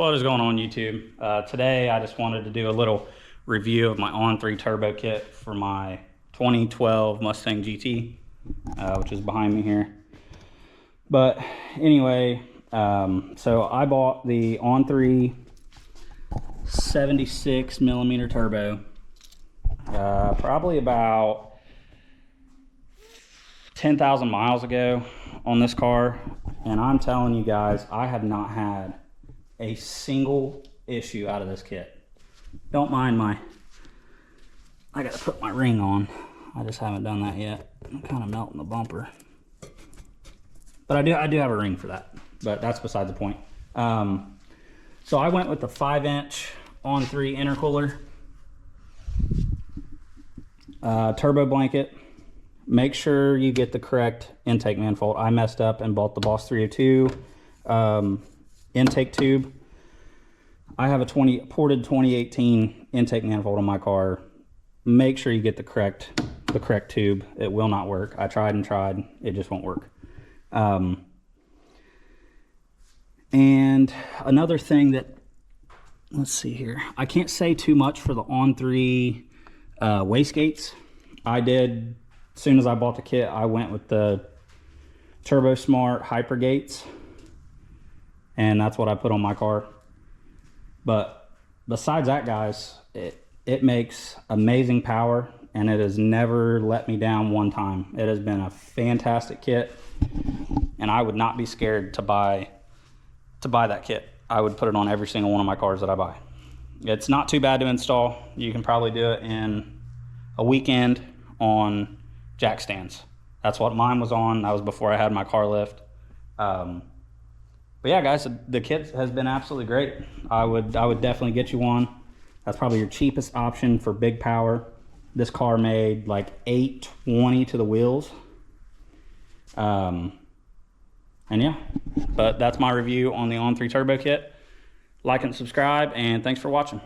What is going on, YouTube? Today I just wanted to do a little review of my On3 Turbo Kit for my 2012 Mustang GT, which is behind me here. But anyway, so I bought the On3 76 millimeter turbo probably about 10,000 miles ago on this car, and I'm telling you guys, I have not had a single issue out of this kit. Don't mind I gotta put my ring on. I just haven't done that yet. I'm kind of melting the bumper, but I do have a ring for that, but that's beside the point. So I went with the 5-inch On3 intercooler, turbo blanket. Make sure you get the correct intake manifold. I messed up and bought the Boss 302 intake tube. I have a ported 2018 intake manifold on my car. Make sure you get the correct tube. It will not work. I tried and tried. It just won't work. And another thing that, let's see here. I can't say too much for the On3 wastegates. I did, as soon as I bought the kit, I went with the Turbo Smart Hyper gates, and that's what I put on my car. But besides that, guys, it makes amazing power, and it has never let me down one time. It has been a fantastic kit, and I would not be scared to buy that kit. I would put it on every single one of my cars that I buy. It's not too bad to install. You can probably do it in a weekend on jack stands. That's what mine was on. That was before I had my car lift. But yeah, guys, the kit has been absolutely great. I would definitely get you one. That's probably your cheapest option for big power. This car made like $820 to the wheels. And yeah, but that's my review on the On3 Turbo Kit. Like and subscribe, and thanks for watching.